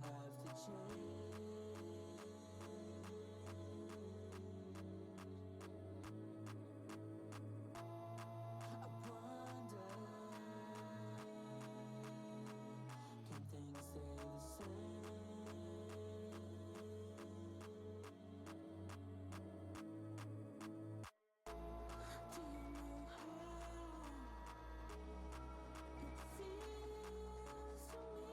have to change. I wonder, can things stay the same? Do you know how it feels to me?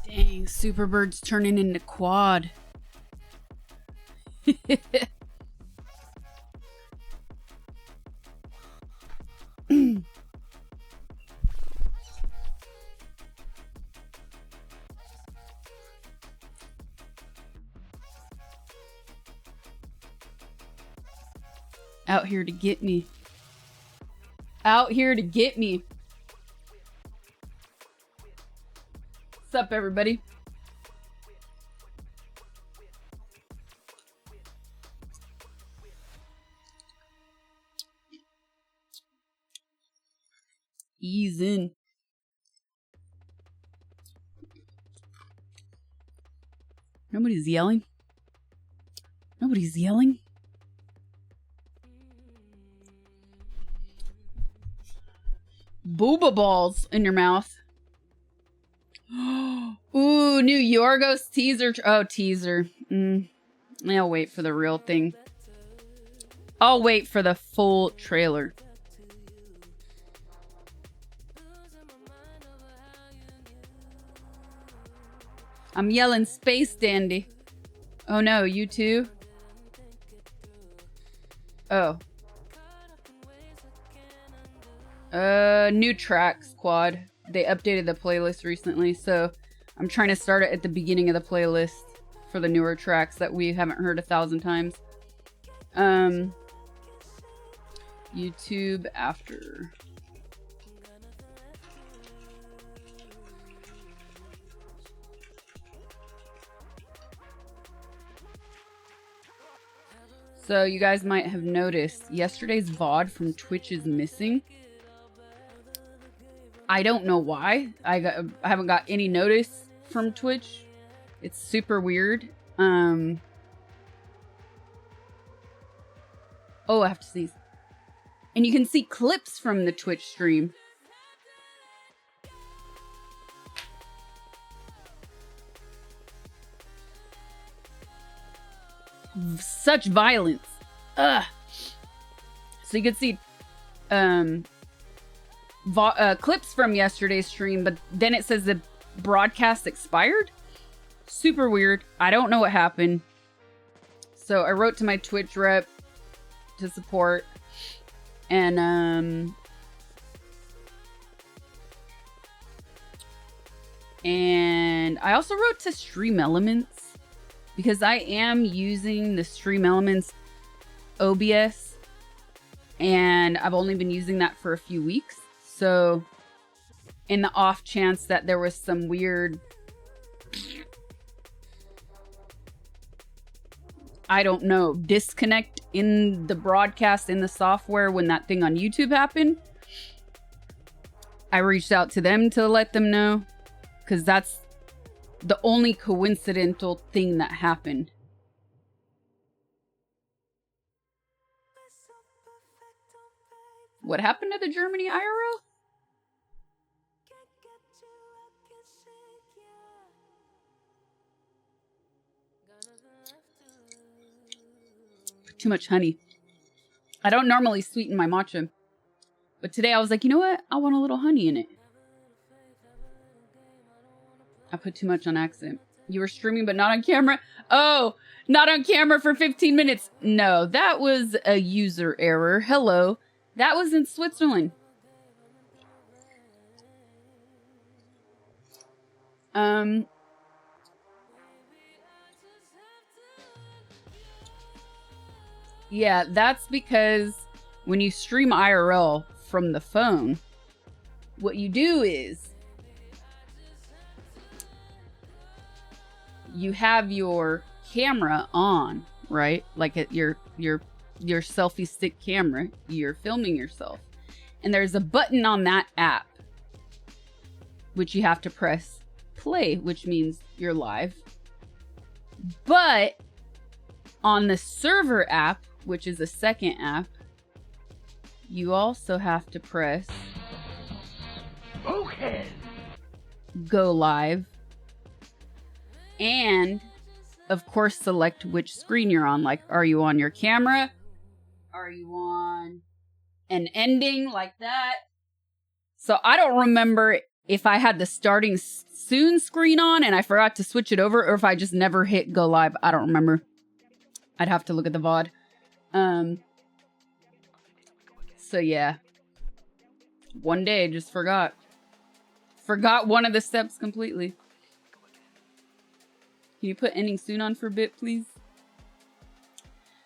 Dang, Superbird's turning into quad. Out here to get me. Out here to get me. What's up, everybody? Ease in. Nobody's yelling. Nobody's yelling. Booba balls in your mouth. Ooh, new Yorgos teaser. Oh, teaser. I'll wait for the real thing. I'll wait for the full trailer. I'm yelling Space Dandy. Oh no, you too? Oh. New tracks, Quad. They updated the playlist recently, so I'm trying to start it at the beginning of the playlist for the newer tracks that we haven't heard 1,000 times. YouTube after. So you guys might have noticed yesterday's VOD from Twitch is missing. I don't know why. I haven't got any notice from Twitch. It's super weird. Oh, I have to sneeze. And you can see clips from the Twitch stream. Such violence. Ugh. So you can see clips from yesterday's stream, but then it says the broadcast expired. Super weird. I don't know what happened. So I wrote to my Twitch rep to support, and I also wrote to Stream Elements because I am using the Stream Elements OBS, and I've only been using that for a few weeks. So in the off chance that there was some weird, I don't know, disconnect in the broadcast, in the software when that thing on YouTube happened, I reached out to them to let them know, because that's the only coincidental thing that happened. What happened to the Germany IRL? Too much honey. I don't normally sweeten my matcha, but today I was like, you know what? I want a little honey in it. I put too much on accident. You were streaming, but not on camera? Oh, not on camera for 15 minutes. No, that was a user error. Hello. That was in Switzerland. Yeah, that's because when you stream IRL from the phone, what you do is you have your camera on, right? Like at your selfie stick camera, you're filming yourself. And there's a button on that app which you have to press play, which means you're live. But on the server app, which is a second app, you also have to press go live, and of course select which screen you're on. Like, are you on your camera? Are you on an ending like that? So I don't remember if I had the starting soon screen on and I forgot to switch it over, or if I just never hit go live. I don't remember. I'd have to look at the VOD. So yeah. One day, just forgot. Forgot one of the steps completely. Can you put ending soon on for a bit, please?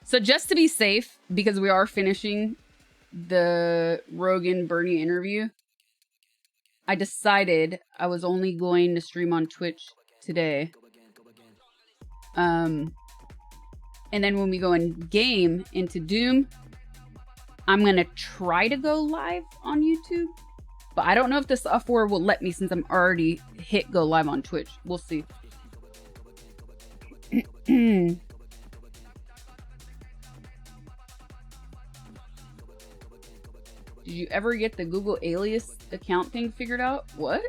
So just to be safe, because we are finishing the Rogan Bernie interview, I decided I was only going to stream on Twitch today. And then when we go in game into Doom, I'm going to try to go live on YouTube. But I don't know if the software will let me since I'm already hit go live on Twitch. We'll see. Did you ever get the Google alias account thing figured out? What?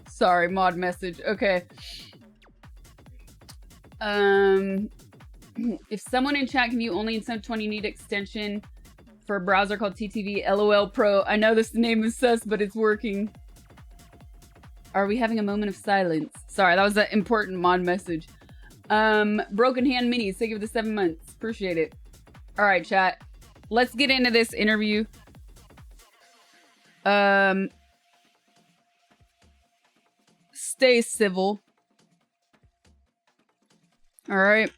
Sorry, mod message. Okay. If someone in chat can view only in 720 need extension for a browser called TTV LOL Pro. I know this name is sus, but it's working. Are we having a moment of silence? Sorry, that was an important mod message. Broken Hand Minis, thank you for the 7 months. Appreciate it. All right, chat. Let's get into this interview. Stay civil. All right.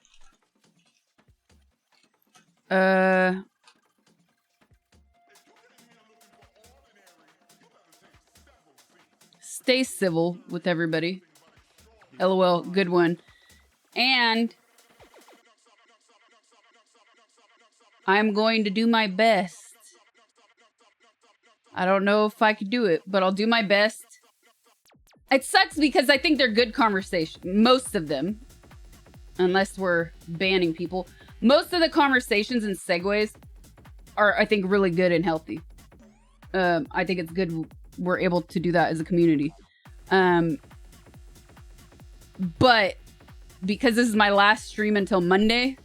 Stay civil with everybody. LOL, good one. And I'm going to do my best. I don't know if I could do it, but I'll do my best. It sucks because I think they're good conversation. Most of them. Unless we're banning people. Most of the conversations and segues are, I think, really good and healthy. I think it's good we're able to do that as a community. But because this is my last stream until Monday,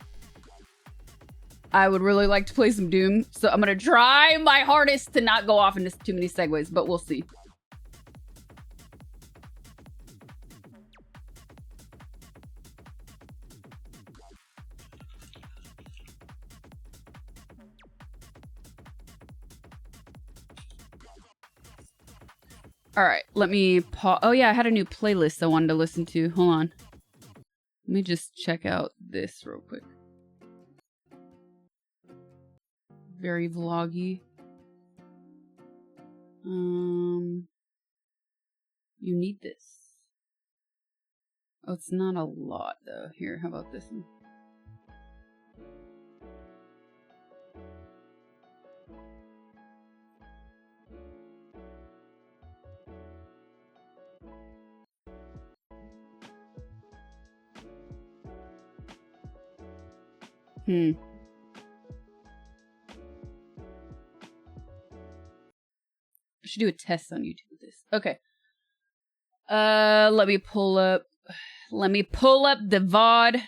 I would really like to play some Doom. So I'm going to try my hardest to not go off into too many segues, but we'll see. All right, let me pause. Oh yeah, I had a new playlist I wanted to listen to. Hold on. Let me just check out this real quick. very vloggy. You need this. Oh, it's not a lot though. Here, how about this one? I should do a test on YouTube with this. Okay. Let me pull up the VOD.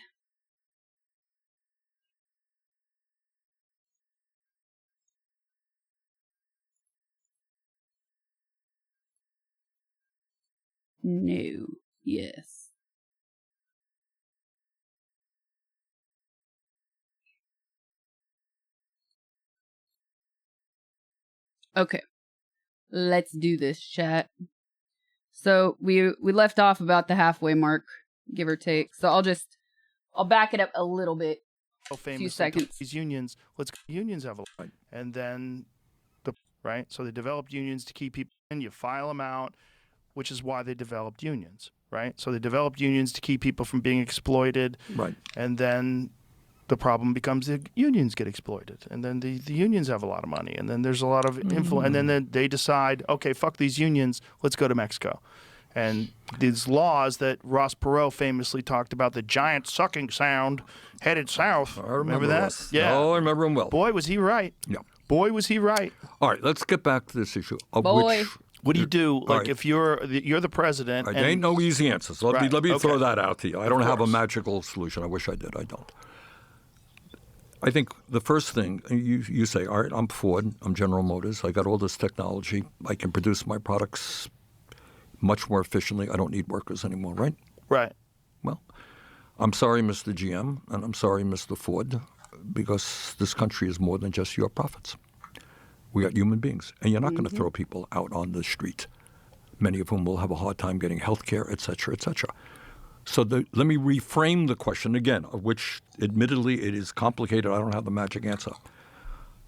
No. Yes. Okay. Let's do this, chat. So we left off about the halfway mark, give or take. So I'll back it up a little bit. So famous, few seconds. These unions, unions have a right, and then right. So they developed unions to keep people in. You file them out, which is why they developed unions, right? So they developed unions to keep people from being exploited, right? And then the problem becomes the unions get exploited, and then the unions have a lot of money, and then there's a lot of influence, and then they decide, okay, fuck these unions, let's go to Mexico. And these laws that Ross Perot famously talked about, the giant sucking sound headed south. I remember that? Ross. Yeah. Oh, I remember him well. Boy, was he right. Yeah. Boy, was he right. All right, let's get back to this issue. Of Boy. Which, what do you do, like, right. if you're the president? There ain't no easy answers. Let me okay. throw that out to you. I don't have a course. magical solution. I wish I did. I don't. I think the first thing, you say, all right, I'm Ford, I'm General Motors, I got all this technology, I can produce my products much more efficiently, I don't need workers anymore, right? Right. Well, I'm sorry, Mr. GM, and I'm sorry, Mr. Ford, because this country is more than just your profits. We got human beings, and you're not going to throw people out on the street, many of whom will have a hard time getting health care, et cetera, et cetera. So let me reframe the question again, of which admittedly it is complicated. I don't have the magic answer.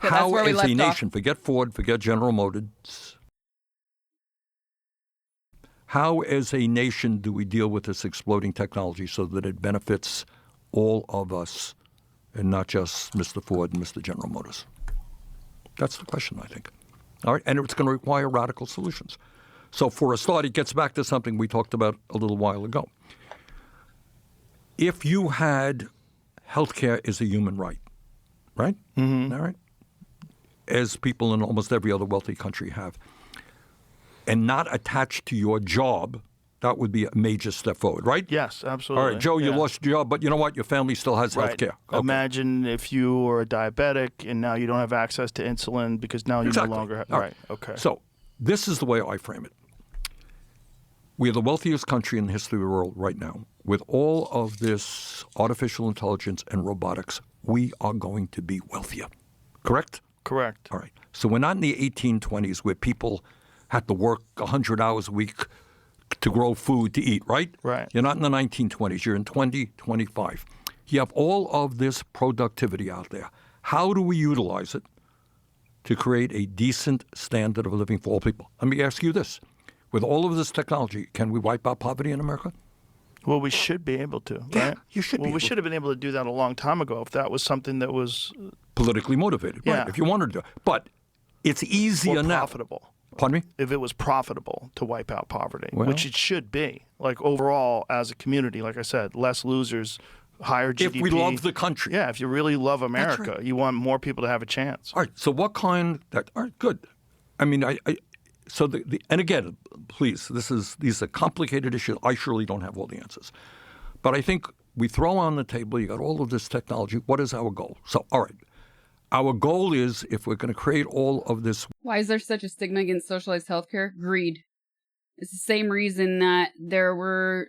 Yeah, How, as a nation, forget Ford, forget General Motors, how as a nation do we deal with this exploding technology so that it benefits all of us and not just Mr. Ford and Mr. General Motors? That's the question, I think. All right, and it's going to require radical solutions. So for a start, it gets back to something we talked about a little while ago. If you had health care as a human right, right? Mm-hmm. All right? As people in almost every other wealthy country have, and not attached to your job, that would be a major step forward, right? Yes, absolutely. All right, Joe, you lost your job, but you know what? Your family still has health care. Okay. Imagine if you were a diabetic and now you don't have access to insulin because now you no longer have. Right, okay. So this is the way I frame it. We are the wealthiest country in the history of the world right now. With all of this artificial intelligence and robotics, we are going to be wealthier. Correct? Correct. All right. So we're not in the 1820s where people had to work 100 hours a week to grow food to eat, right? Right. You're not in the 1920s. You're in 2025. You have all of this productivity out there. How do we utilize it to create a decent standard of living for all people? Let me ask you this. With all of this technology, can we wipe out poverty in America? Well, we should be able to, Yeah, right? you should be Well, we able should have been able to do that a long time ago if that was something that was politically motivated, Yeah. right? If you wanted to. But it's easier now. profitable. Pardon me? If it was profitable to wipe out poverty, Well- which it should be. Like overall, as a community, like I said, less losers, higher GDP. If we love the country. Yeah, if you really love America, right. you want more people to have a chance. All right. So what kind? All right. Good. I mean, so and again, please, these are complicated issues. I surely don't have all the answers, but I think we throw on the table. You got all of this technology. What is our goal? So, all right, our goal is if we're going to create all of this. Why is there such a stigma against socialized healthcare? Greed. It's the same reason that there were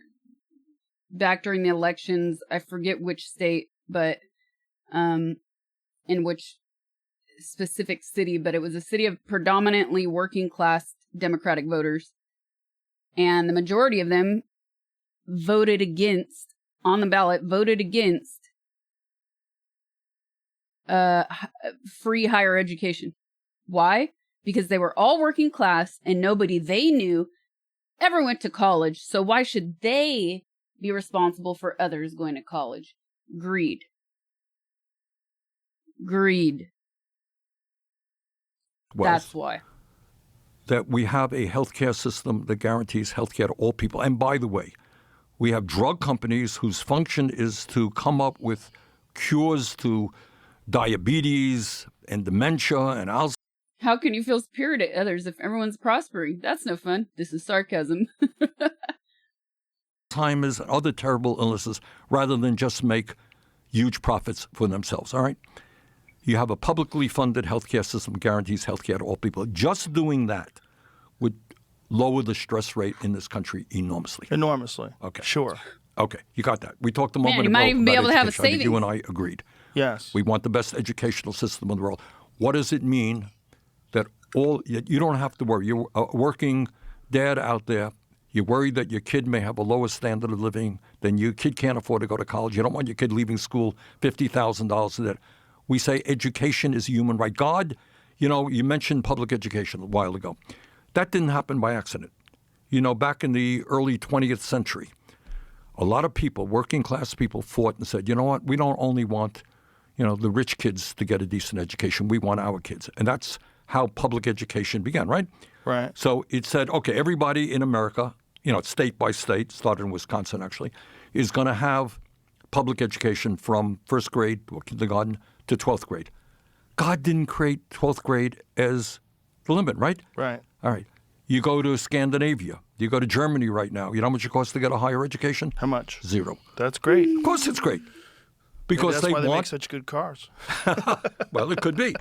back during the elections. I forget which state, but in which specific city, but it was a city of predominantly working class Democratic voters, and the majority of them voted against free higher education. Why? Because they were all working class and nobody they knew ever went to college. So why should they be responsible for others going to college? Greed. Greed. Well, That's why. that we have a healthcare system that guarantees healthcare to all people. And by the way, we have drug companies whose function is to come up with cures to diabetes and dementia and Alzheimer's. How can you feel superior to others if everyone's prospering? That's no fun. This is sarcasm. Alzheimer's and other terrible illnesses rather than just make huge profits for themselves, all right? You have a publicly funded healthcare system that guarantees healthcare to all people. Just doing that would lower the stress rate in this country enormously. Enormously. Okay. Sure. Okay, you got that. We talked a moment Man, you ago might even be about able to have a education. I think you and savings. I agreed. Yes. We want the best educational system in the world. What does it mean that you don't have to worry? You're a working dad out there. You're worried that your kid may have a lower standard of living than your kid can't afford to go to college. You don't want your kid leaving school $50,000 in debt. We say education is a human right. God, you mentioned public education a while ago. That didn't happen by accident. Back in the early 20th century, a lot of people, working class people, fought and said, you know what, we don't only want, the rich kids to get a decent education. We want our kids. And that's how public education began, right? Right. So it said, okay, everybody in America, state by state, started in Wisconsin actually, is going to have public education from first grade or kindergarten to 12th grade. God didn't create 12th grade as the limit, right? Right. All right. You go to Scandinavia. You go to Germany right now. You know how much it costs to get a higher education? How much? 0. That's great. Of course it's great. Maybe Because that's they why they make want, such good cars. well, it could be.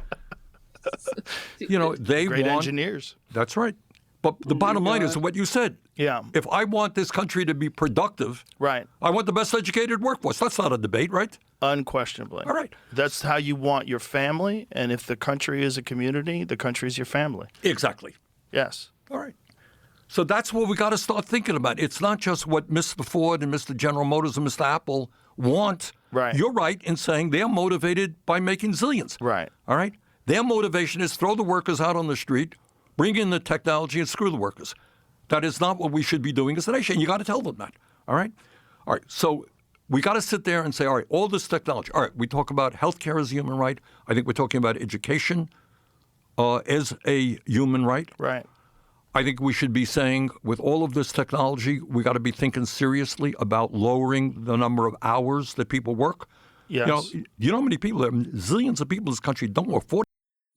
They Great want, engineers. that's right. But the bottom line is what you said. Yeah. If I want this country to be productive, Right. I want the best educated workforce. That's not a debate, right? Unquestionably. All right. That's how you want your family. And if the country is a community, the country is your family. Exactly. Yes. All right. So that's what we got to start thinking about. It's not just what Mr. Ford and Mr. General Motors and Mr. Apple want. Right. You're right in saying they're motivated by making zillions. Right. All right? Their motivation is throw the workers out on the street, bring in the technology, and screw the workers. That is not what we should be doing as a nation. You got to tell them that. All right? All right. So we got to sit there and say, all right, all this technology. All right, we talk about healthcare as a human right. I think we're talking about education as a human right. Right. I think we should be saying, with all of this technology, we got to be thinking seriously about lowering the number of hours that people work. Yes. You know how many people, zillions of people in this country don't work 40.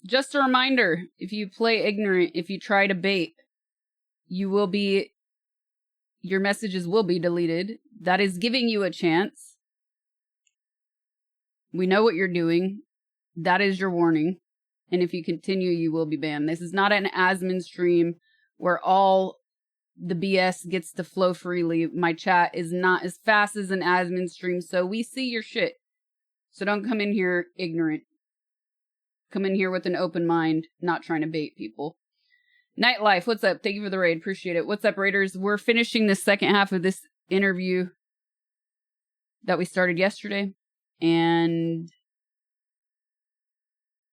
Just a reminder, if you play ignorant, if you try to bait, your messages will be deleted. That is giving you a chance. We know what you're doing. That is your warning. And if you continue, you will be banned. This is not an admin stream where all the BS gets to flow freely. My chat is not as fast as an admin stream, so we see your shit. So don't come in here ignorant. Come in here with an open mind, not trying to bait people. Nightlife, what's up? Thank you for the raid. Appreciate it. What's up, Raiders? We're finishing the second half of this interview that we started yesterday. And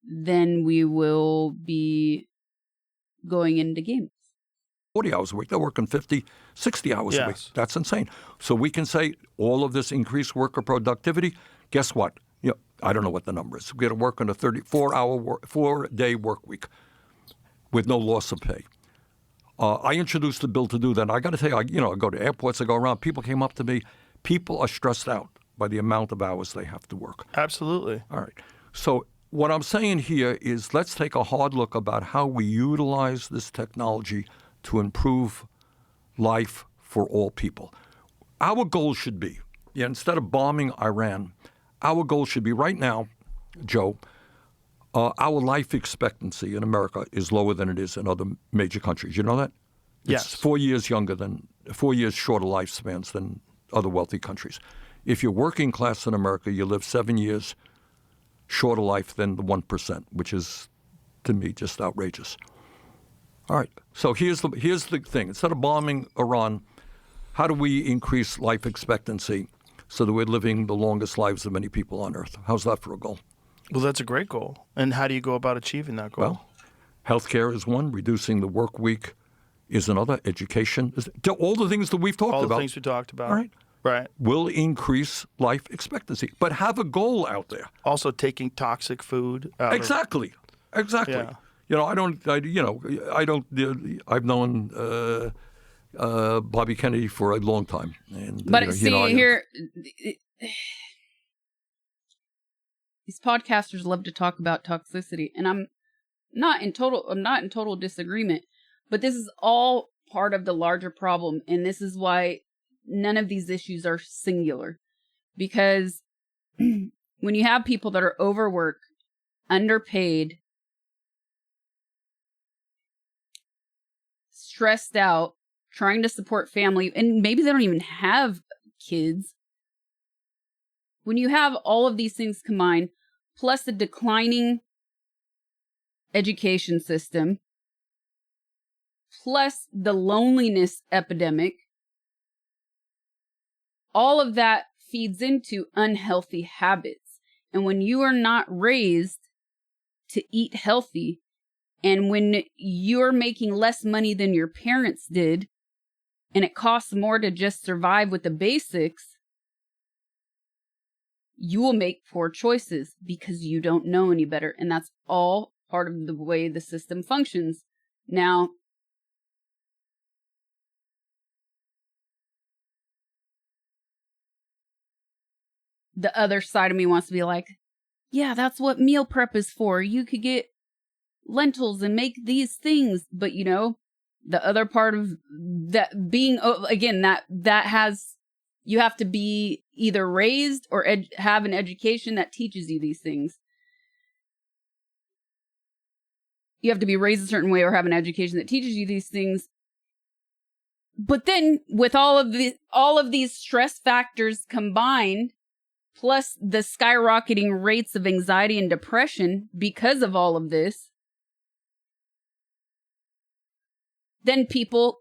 then we will be going into games. 40 hours a week. They're working 50, 60 hours a week. Yes. That's insane. So we can say all of this increased worker productivity. Guess what? I don't know what the number is. We're going to work on a 4-day work week with no loss of pay. I introduced the bill to do that. And I got to tell you, I go to airports, I go around. People came up to me. People are stressed out by the amount of hours they have to work. Absolutely. All right. So what I'm saying here is let's take a hard look about how we utilize this technology to improve life for all people. Our goal should be, instead of bombing Iran, our goal should be right now, Joe, our life expectancy in America is lower than it is in other major countries. You know that? Yes. It's 4 years shorter lifespans than other wealthy countries. If you're working class in America, you live 7 years shorter life than the 1%, which is, to me, just outrageous. All right. So here's the thing. Instead of bombing Iran, how do we increase life expectancy so that we're living the longest lives of many people on Earth? How's that for a goal? Well, that's a great goal. And how do you go about achieving that goal? Well, healthcare is one. Reducing the work week is another. Education is all the things that we've talked all about. the things we talked about. All right. Right. Will increase life expectancy, but have a goal out there. Also taking toxic food out Exactly. Exactly. Yeah. You know, I've known Bobby Kennedy for a long time. And, But here, these podcasters love to talk about toxicity, and I'm not in total disagreement, but this is all part of the larger problem, and this is why none of these issues are singular. Because when you have people that are overworked, underpaid, stressed out, trying to support family, and maybe they don't even have kids. When you have all of these things combined, plus the declining education system, plus the loneliness epidemic, all of that feeds into unhealthy habits. And when you are not raised to eat healthy, and when you're making less money than your parents did, and it costs more to just survive with the basics, you will make poor choices because you don't know any better. And that's all part of the way the system functions. Now, the other side of me wants to be like, yeah, that's what meal prep is for. You could get lentils and make these things. But, you know, the other part of that being, again, that has, you have to be either raised or have an education that teaches you these things. You have to be raised a certain way or have an education that teaches you these things. But then with all of these stress factors combined, plus the skyrocketing rates of anxiety and depression because of all of this, then people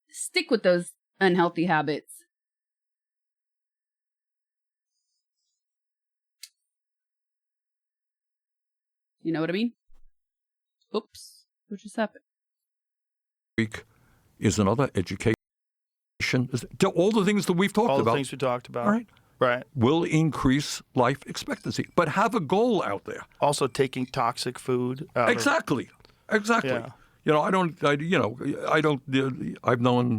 stick with those unhealthy habits. You know what I mean? Oops, what just happened? Week is another. Education is all the things that we've talked about. All the things we talked about. All right. Right. Will increase life expectancy, but have a goal out there. Also taking toxic food out Exactly. Exactly. Yeah. You know, I've known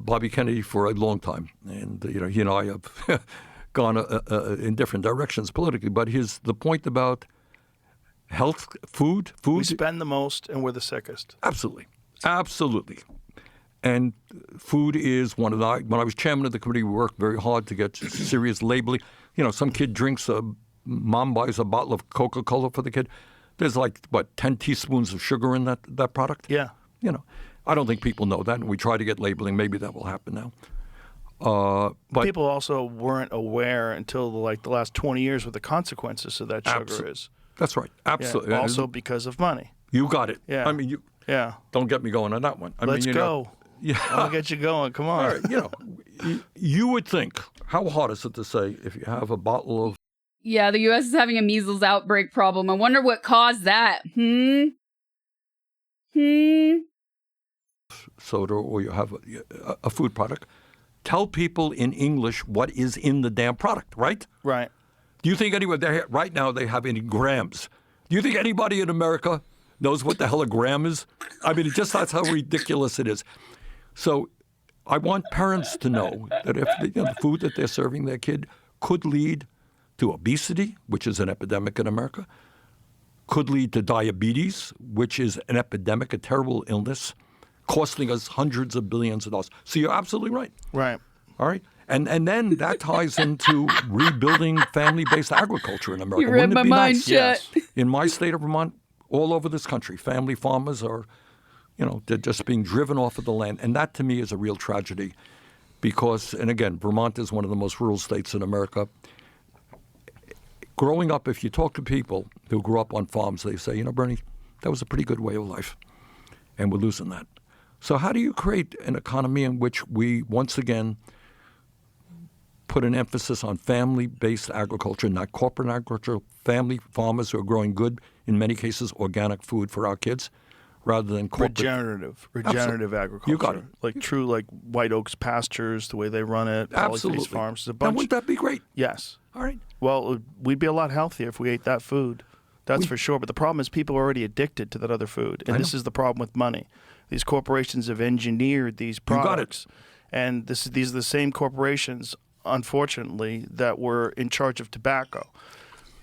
Bobby Kennedy for a long time, and he and I have gone in different directions politically. But the point about health, food. We spend the most, and we're the sickest. Absolutely. And food is one of the. When I was chairman of the committee, we worked very hard to get serious labeling. You know, some kid drinks mom buys a bottle of Coca-Cola for the kid. There's 10 teaspoons of sugar in that product? Yeah. You know, I don't think people know that, and we try to get labeling. Maybe that will happen now. But people also weren't aware until the last 20 years what the consequences of that sugar is. That's right. Absolutely. Yeah. Also because of money. You got it. Yeah. I mean, Yeah. Don't get me going on that one. Let's go. Yeah. I'll get you going. Come on. All right, you would think, how hard is it to say if you have a bottle of Yeah, the U.S. is having a measles outbreak problem. I wonder what caused that. soda or you have a food product, tell people in English what is in the damn product, right? Right. Do you think anyone right now they have any grams? Do you think anybody in America knows what the hell a gram is? I mean, that's how ridiculous it is. So I want parents to know that if the food that they're serving their kid could lead to obesity, which is an epidemic in America, could lead to diabetes, which is an epidemic, a terrible illness, costing us hundreds of billions of dollars. So you're absolutely right. Right. All right. And then that ties into rebuilding family-based agriculture in America. You read Wouldn't my it be mind nice? shut. Yes. In my state of Vermont, all over this country, family farmers are, they're just being driven off of the land. And that to me is a real tragedy because, and again, Vermont is one of the most rural states in America. Growing up, if you talk to people who grew up on farms, they say, Bernie, that was a pretty good way of life. And we're losing that. So how do you create an economy in which we, once again, put an emphasis on family-based agriculture, not corporate agriculture, family farmers who are growing good, in many cases, organic food for our kids, rather than corporate. Regenerative agriculture. You got it. Like true, like White Oaks pastures, the way they run it, Absolutely. Polyface farms. There's a Now, bunch. wouldn't that be great? Yes. All right. Well, we'd be a lot healthier if we ate that food. That's for sure. But the problem is people are already addicted to that other food. And this is the problem with money. These corporations have engineered these products. And these are the same corporations, unfortunately, that were in charge of tobacco.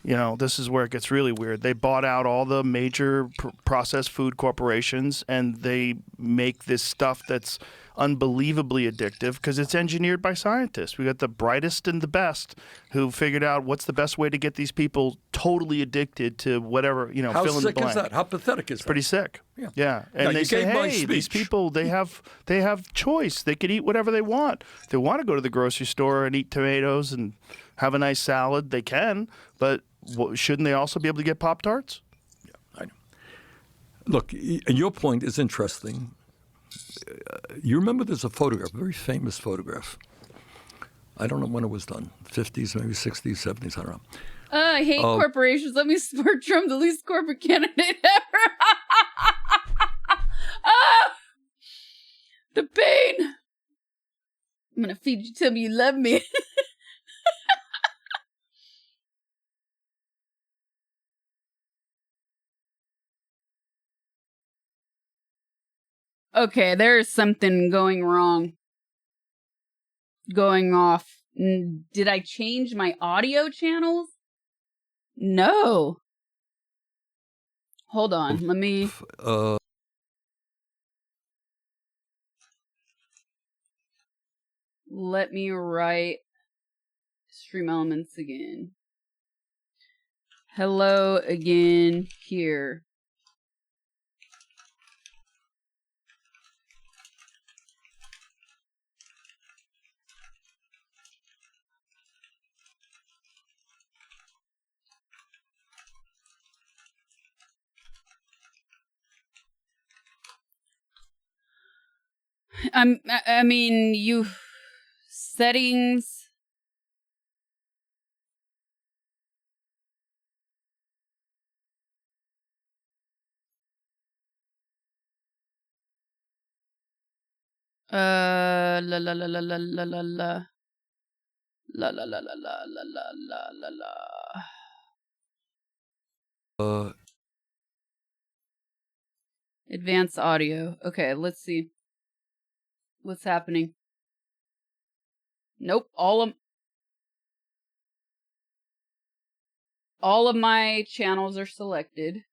You know, this is where it gets really weird. They bought out all the major processed food corporations, and they make this stuff that's unbelievably addictive because it's engineered by scientists. We got the brightest and the best who figured out what's the best way to get these people totally addicted to whatever, you know, How fill in the sick blank. is that? How pathetic is that? Pretty sick. Yeah. And Now, they you say, gave my hey, these speech. people, they have choice. They could eat whatever they want. If they want to go to the grocery store and eat tomatoes and have a nice salad, they can. But shouldn't they also be able to get Pop-Tarts? Yeah, I know. Look, and your point is interesting. You remember there's a photograph, a very famous photograph. I don't know when it was done, 50s, maybe 60s, 70s, I don't know. I hate corporations. Let me support Trump, the least corporate candidate ever. Ah! The pain. I'm going to feed you till you love me. Okay, there's something going wrong. Going off. Did I change my audio channels? No. Hold on, let me... Let me write Stream Elements again. Hello again here. I mean, you settings. La la la la la la la la la la la la la la la la la. Advanced audio. Okay, let's see. What's happening? Nope, all of my channels are selected.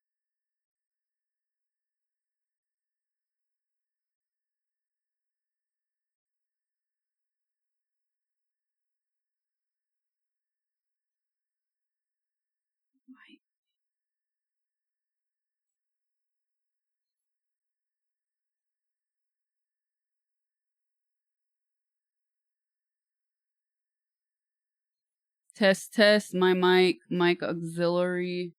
Test, my mic auxiliary.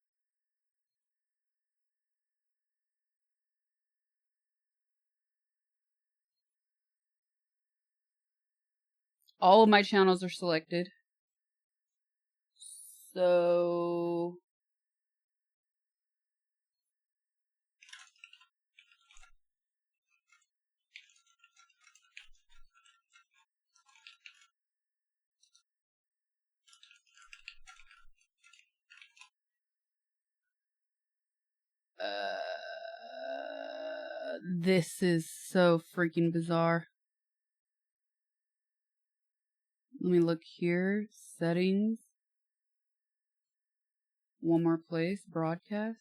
All of my channels are selected. So... this is so freaking bizarre. Let me look here. Settings. One more place. Broadcast.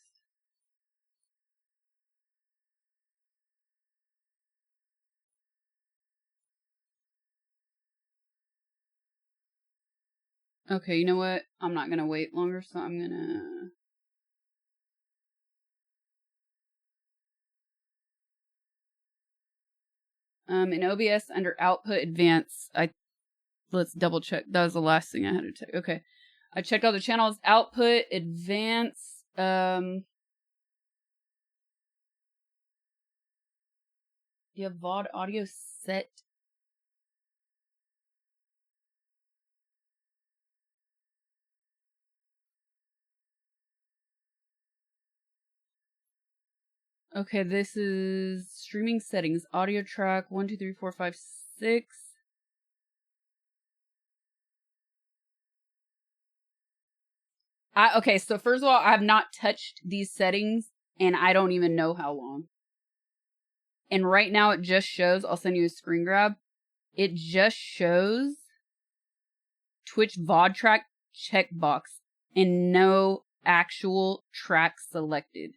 Okay, you know what? I'm not gonna wait longer, so I'm gonna... in OBS under output advanced, let's double check. That was the last thing I had to check. Okay. I checked all the channels. Output, advanced, you have VOD audio set. Okay, this is streaming settings. Audio track 1, 2, 3, 4, 5, 6. Okay, so first of all, I have not touched these settings, and I don't even know how long. And right now it just shows, I'll send you a screen grab. It just shows Twitch VOD track checkbox and no actual track selected.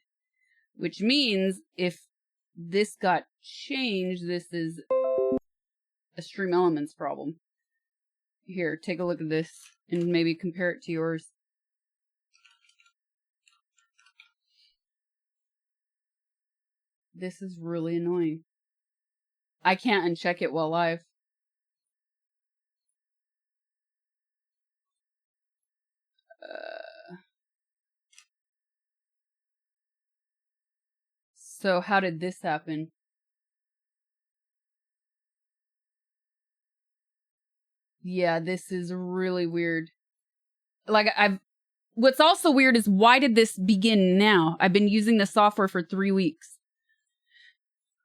Which means if this got changed, this is a Stream Elements problem. Here, take a look at this and maybe compare it to yours. This is really annoying. I can't uncheck it while live. So how did this happen? Yeah, this is really weird. Like, what's also weird is why did this begin now? I've been using the software for 3 weeks.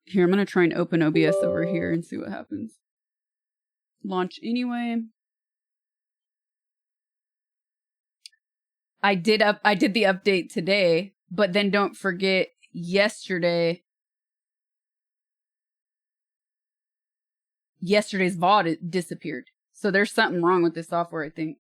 Here, I'm going to try and open OBS over here and see what happens. Launch anyway. I did the update today, but then don't forget yesterday's VOD disappeared. So there's something wrong with this software, I think.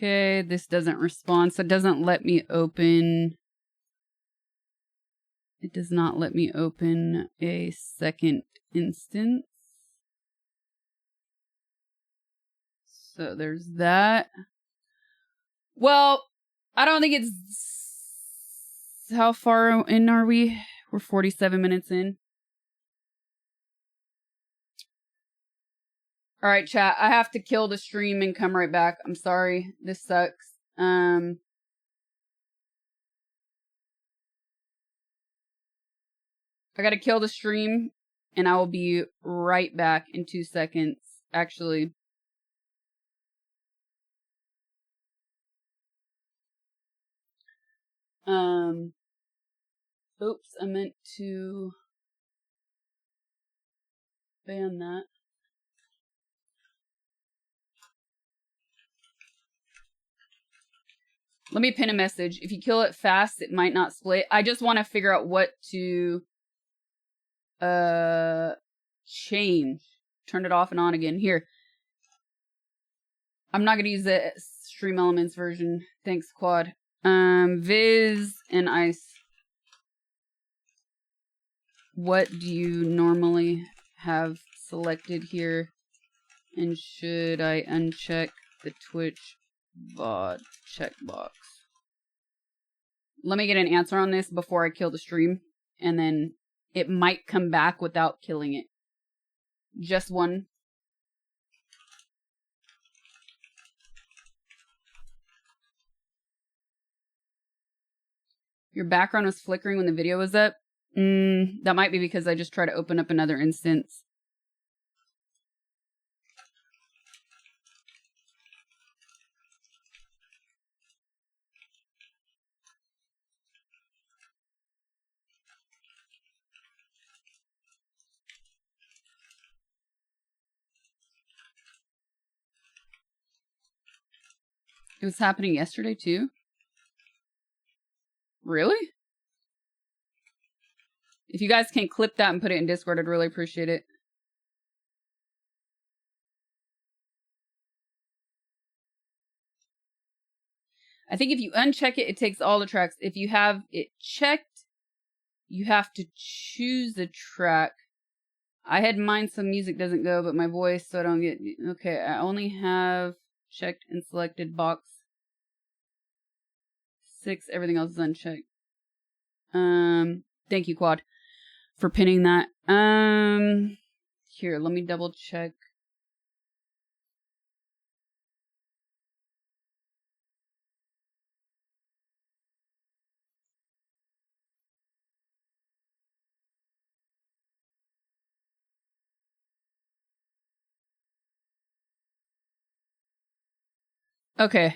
Okay, this doesn't respond, so it doesn't let me open. It does not let me open a second instance. So there's that. Well, I don't think it's... How far in are we? We're 47 minutes in. All right, chat. I have to kill the stream and come right back. I'm sorry. This sucks. I gotta kill the stream, and I will be right back in 2 seconds. Actually. Oops, I meant to ban that. Let me pin a message. If you kill it fast, it might not split. I just want to figure out what to change. Turn it off and on again. Here. I'm not gonna use the Stream Elements version. Thanks, Quad. Viz and Ice. What do you normally have selected here? And should I uncheck the Twitch VOD checkbox? Let me get an answer on this before I kill the stream, and then it might come back without killing it. Just one. Your background was flickering when the video was up? That might be because I just tried to open up another instance. It was happening yesterday too? Really? If you guys can clip that and put it in Discord, I'd really appreciate it. I think if you uncheck it, it takes all the tracks. If you have it checked, you have to choose a track. I had mine so music doesn't go, but my voice so I don't get... Okay, I only have checked and selected box 6. Everything else is unchecked. Thank you, Quad, for pinning that. Here, let me double check. Okay,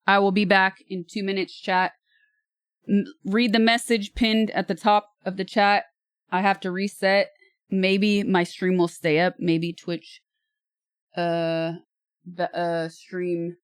I will be back in 2 minutes, chat. Read the message pinned at the top of the chat. I have to reset. Maybe my stream will stay up. Maybe Twitch stream